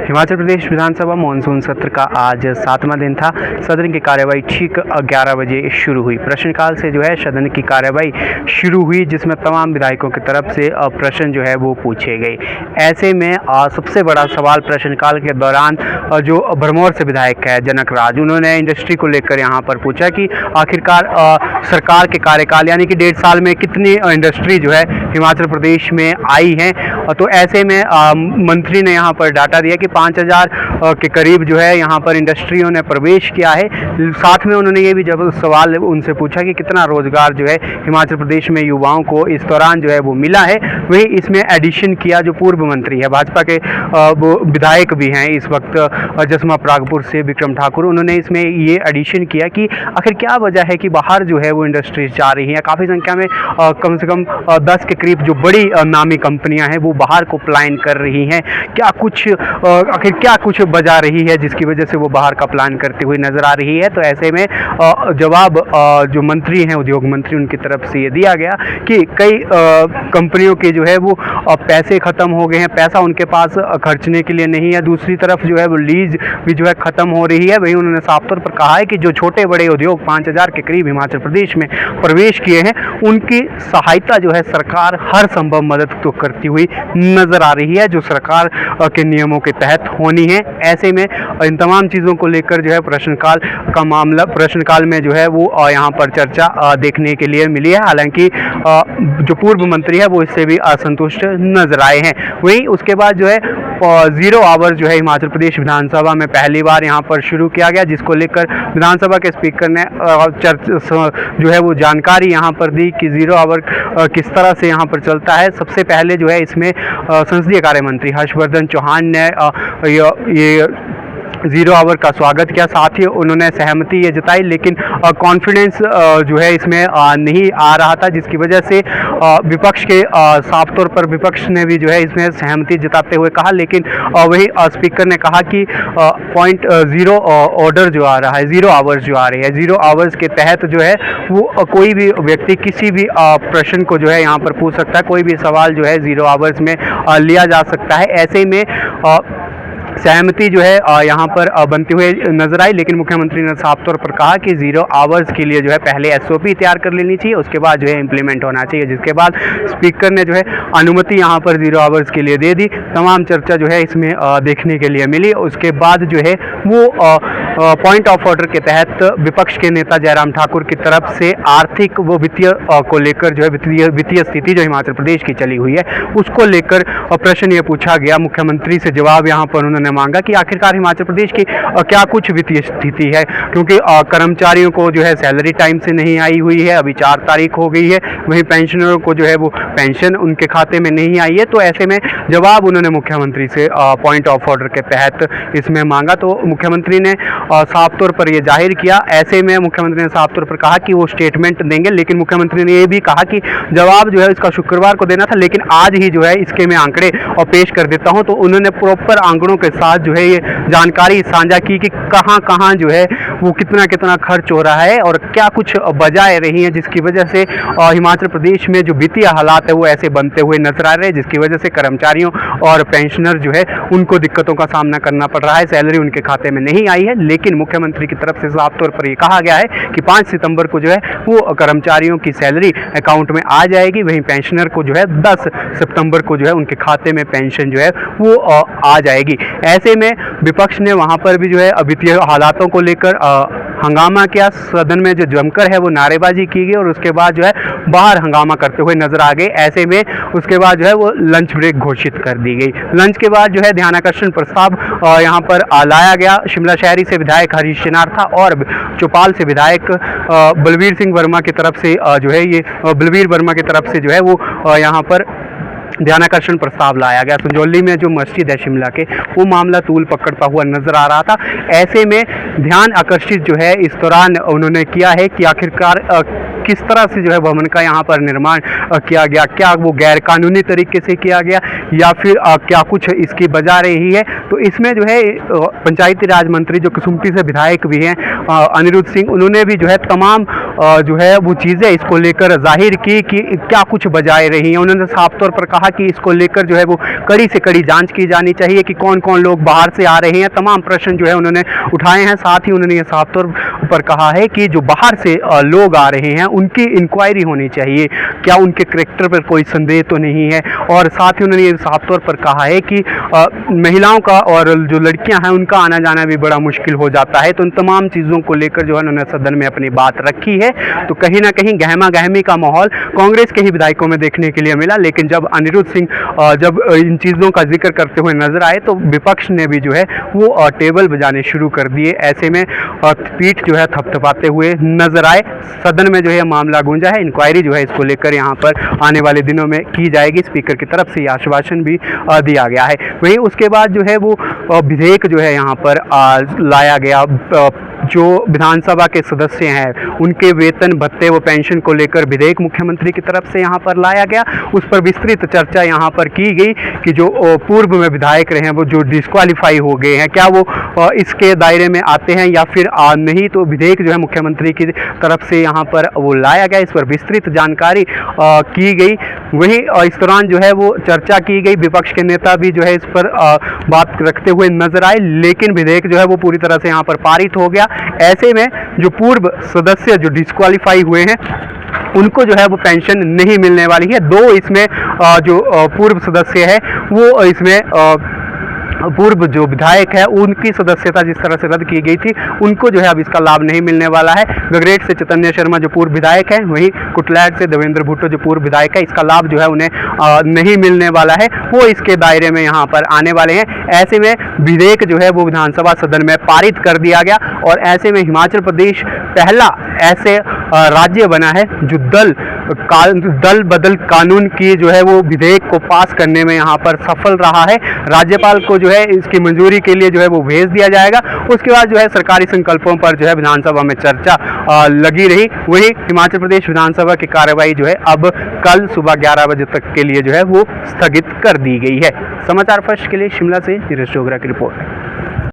हिमाचल प्रदेश विधानसभा monsoon सत्र का आज 7वां दिन था। सदन की कार्यवाही ठीक 11 बजे शुरू हुई। प्रश्नकाल से जो है सदन की कार्यवाही शुरू हुई, जिसमें तमाम विधायकों की तरफ से प्रश्न जो है वो पूछे गए। ऐसे में सबसे बड़ा सवाल प्रश्नकाल के दौरान जो भरमौर से विधायक है जनक राज, उन्होंने इंडस्ट्री को लेकर यहाँ पर पूछा कि आखिरकार सरकार के कार्यकाल यानी कि 1.5 साल में कितनी इंडस्ट्री जो है हिमाचल प्रदेश में आई हैं। तो ऐसे में मंत्री ने यहाँ पर डाटा दिया कि 5000 के करीब जो है यहाँ पर इंडस्ट्रियों ने प्रवेश किया है। साथ में उन्होंने ये भी जब सवाल उनसे पूछा कि कितना रोजगार जो है हिमाचल प्रदेश में युवाओं को इस दौरान जो है वो मिला है। वही इसमें एडिशन किया जो पूर्व मंत्री है, भाजपा के वो विधायक भी हैं इस वक्त जसमा परागपुर से विक्रम ठाकुर, उन्होंने इसमें ये एडिशन किया कि आखिर क्या वजह है कि बाहर जो है वो इंडस्ट्रीज जा रही हैं। काफ़ी संख्या में कम से कम 10 के करीब जो बड़ी नामी कंपनियां हैं वो बाहर को प्लान कर रही हैं। आखिर क्या कुछ बजा रही है जिसकी वजह से वो बाहर का प्लान करते हुए नजर आ रही है। तो ऐसे में जवाब जो मंत्री हैं, उद्योग मंत्री, उनकी तरफ से ये दिया गया कि कई कंपनियों के जो है वो पैसे ख़त्म हो गए हैं, पैसा उनके पास खर्चने के लिए नहीं है। दूसरी तरफ जो है वो लीज भी जो है ख़त्म हो रही है। वहीं उन्होंने साफ तौर पर कहा है कि जो छोटे बड़े उद्योग 5000 के करीब हिमाचल प्रदेश में प्रवेश किए हैं, उनकी सहायता जो है सरकार हर संभव मदद तो करती हुई नजर आ रही है, जो सरकार के नियमों के तहत होनी है। ऐसे में इन तमाम चीज़ों को लेकर जो है प्रश्नकाल में जो है वो यहाँ पर चर्चा देखने के लिए मिली है। हालांकि जो पूर्व मंत्री है वो इससे भी असंतुष्ट नजर आए हैं। वहीं उसके बाद जो है 0 आवर जो है हिमाचल प्रदेश विधानसभा में पहली बार यहाँ पर शुरू किया गया, जिसको लेकर विधानसभा के स्पीकर ने जो है वो जानकारी यहाँ पर दी कि 0 आवर किस तरह से यहाँ पर चलता है। सबसे पहले जो है इसमें संसदीय कार्य मंत्री हर्षवर्धन चौहान ने ये 0 आवर का स्वागत किया, साथ ही उन्होंने सहमति ये जताई, लेकिन कॉन्फिडेंस जो है इसमें नहीं आ रहा था, जिसकी वजह से विपक्ष के साफ तौर पर विपक्ष ने भी जो है इसमें सहमति जताते हुए कहा। लेकिन वही स्पीकर ने कहा कि .0 ऑर्डर जो आ रहा है, 0 आवर्स जो आ रही है, 0 आवर्स के तहत जो है वो कोई भी व्यक्ति किसी भी प्रश्न को जो है यहाँ पर पूछ सकता है, कोई भी सवाल जो है 0 आवर्स में लिया जा सकता है। ऐसे में सहमति जो है यहाँ पर बनती हुई नजर आई, लेकिन मुख्यमंत्री ने साफ तौर पर कहा कि 0 आवर्स के लिए जो है पहले SOP तैयार कर लेनी चाहिए, उसके बाद जो है इम्प्लीमेंट होना चाहिए, जिसके बाद स्पीकर ने जो है अनुमति यहाँ पर 0 आवर्स के लिए दे दी। तमाम चर्चा जो है इसमें देखने के लिए मिली। उसके बाद जो है वो पॉइंट ऑफ ऑर्डर के तहत विपक्ष के नेता जयराम ठाकुर की तरफ से आर्थिक व वित्तीय को लेकर जो है वित्तीय स्थिति जो हिमाचल प्रदेश की चली हुई है उसको लेकर प्रश्न ये पूछा गया। मुख्यमंत्री से जवाब यहाँ पर उन्होंने मांगा कि आखिरकार हिमाचल प्रदेश की क्या कुछ वित्तीय स्थिति है, क्योंकि कर्मचारियों को जो है सैलरी टाइम से नहीं आई हुई है, अभी 4 तारीख हो गई है। वहीं पेंशनरों को जो है वो पेंशन उनके खाते में नहीं आई है। तो ऐसे में जवाब उन्होंने मुख्यमंत्री से पॉइंट ऑफ ऑर्डर के तहत इसमें मांगा। तो मुख्यमंत्री ने साफ तौर पर यह जाहिर किया। ऐसे में मुख्यमंत्री ने साफ तौर पर कहा कि वो स्टेटमेंट देंगे, लेकिन मुख्यमंत्री ने यह भी कहा कि जवाब जो है इसका शुक्रवार को देना था, लेकिन आज ही जो है इसके मैं आंकड़े और पेश कर देता हूं। तो उन्होंने प्रॉपर आंकड़ों के साथ जो है ये जानकारी साझा की कि कहां जो है वो कितना खर्च हो रहा है और क्या कुछ वजह रही है जिसकी वजह से हिमाचल प्रदेश में जो वित्तीय हालात है वो ऐसे बनते हुए नजर आ रहे हैं, जिसकी वजह से कर्मचारियों और पेंशनर जो है उनको दिक्कतों का सामना करना पड़ रहा है। सैलरी उनके खाते में नहीं आई है, लेकिन मुख्यमंत्री की तरफ से साफ तौर पर यह कहा गया है कि 5 सितंबर को जो है वो कर्मचारियों की सैलरी अकाउंट में आ जाएगी। वहीं पेंशनर को जो है 10 सितंबर को जो है उनके खाते में पेंशन जो है वो आ जाएगी। ऐसे में विपक्ष ने वहां पर भी जो है वित्तीय हालातों को लेकर हंगामा किया। सदन में जो जमकर है वो नारेबाजी की गई और उसके बाद जो है बाहर हंगामा करते हुए नजर आ गए। ऐसे में उसके बाद जो है वो लंच ब्रेक घोषित कर दी गई। लंच के बाद जो है ध्यानाकर्षण प्रस्ताव यहाँ पर लाया गया। शिमला शहरी से विधायक हरीश चिनार था और चौपाल से विधायक बलवीर सिंह वर्मा की तरफ से जो है ये बलवीर वर्मा की तरफ से जो है वो यहाँ पर ध्यानाकर्षण प्रस्ताव लाया गया। संजौली में जो मस्जिद है शिमला के, वो मामला तूल पकड़ता हुआ नजर आ रहा था। ऐसे में ध्यान आकर्षित जो है इस दौरान उन्होंने किया है कि आखिरकार किस तरह से जो है भवन का यहाँ पर निर्माण किया गया, क्या वो गैर कानूनी तरीके से किया गया या फिर क्या कुछ इसकी वजह रही है। तो इसमें जो है पंचायती राज मंत्री जो कुसुम्पटी से विधायक भी हैं अनिरुद्ध सिंह, उन्होंने भी जो है तमाम जो है वो चीज़ें इसको लेकर जाहिर की कि क्या कुछ बजाय रही हैं। उन्होंने साफ तौर पर कहा कि इसको लेकर जो है वो कड़ी से कड़ी जांच की जानी चाहिए कि कौन कौन लोग बाहर से आ रहे हैं। तमाम प्रश्न जो है उन्होंने उठाए हैं। साथ ही उन्होंने ये साफ तौर पर कहा है कि जो बाहर से लोग आ रहे हैं उनकी इंक्वायरी होनी चाहिए, क्या उनके करैक्टर पर कोई संदेह तो नहीं है। और साथ ही उन्होंने ये साफ तौर पर कहा है कि महिलाओं का और जो लड़कियां हैं उनका आना जाना भी बड़ा मुश्किल हो जाता है। तो उन तमाम चीज़ों को लेकर जो है उन्होंने सदन में अपनी बात रखी है। तो कहीं ना कहीं गहमा गहमी का माहौल कांग्रेस के ही विधायकों में देखने के लिए मिला, लेकिन जब अनिरुद्ध सिंह जब इन चीज़ों का जिक्र करते हुए नजर आए तो विपक्ष ने भी जो है वो टेबल बजाने शुरू कर दिए। ऐसे में पीठ जो है थपथपाते हुए नजर आए। सदन में जो है मामला गूंजा है। इंक्वायरी जो है इसको लेकर यहाँ पर आने वाले दिनों में की जाएगी। स्पीकर की तरफ से ये आश्वासन भी दिया गया है। वहीं उसके बाद जो है वो विधेयक जो है यहाँ पर लाया गया। जो विधानसभा के सदस्य हैं उनके वेतन भत्ते व पेंशन को लेकर विधेयक मुख्यमंत्री की तरफ से यहाँ पर लाया गया। उस पर विस्तृत चर्चा यहाँ पर की गई कि जो पूर्व में विधायक रहे हैं वो जो डिस्क्वालीफाई हो गए हैं, क्या वो इसके दायरे में आते हैं या फिर नहीं। तो विधेयक जो है मुख्यमंत्री की तरफ से यहाँ पर वो लाया गया। इस पर विस्तृत जानकारी की गई। वहीं इस दौरान जो है वो चर्चा की गई। विपक्ष के नेता भी जो है इस पर बात रखते हुए नजर आए, लेकिन विधेयक जो है वो पूरी तरह से यहाँ पर पारित हो गया। ऐसे में जो पूर्व सदस्य जो डिस्क्वालीफाई हुए हैं उनको जो है वो पेंशन नहीं मिलने वाली है। दो इसमें जो पूर्व सदस्य है वो इसमें पूर्व जो विधायक है उनकी सदस्यता जिस तरह से रद्द की गई थी उनको जो है अब इसका लाभ नहीं मिलने वाला है। गगरेट से चैतन्य शर्मा जो पूर्व विधायक है, वहीं कुटलैट से देवेंद्र भुट्टो जो पूर्व विधायक है, इसका लाभ जो है उन्हें नहीं मिलने वाला है। वो इसके दायरे में यहाँ पर आने वाले हैं। ऐसे में विधेयक जो है वो विधानसभा सदन में पारित कर दिया गया और ऐसे में हिमाचल प्रदेश पहला ऐसे राज्य बना है जो दल बदल कानून की जो है वो विधेयक को पास करने में यहाँ पर सफल रहा है। राज्यपाल को जो है इसकी मंजूरी के लिए जो है वो भेज दिया जाएगा। उसके बाद जो है सरकारी संकल्पों पर जो है विधानसभा में चर्चा लगी रही। वहीं हिमाचल प्रदेश विधानसभा की कार्यवाही जो है अब कल सुबह 11 बजे तक के लिए जो है वो स्थगित कर दी गई है। समाचार फर्स्ट के लिए शिमला से नीरज चोगरा की रिपोर्ट।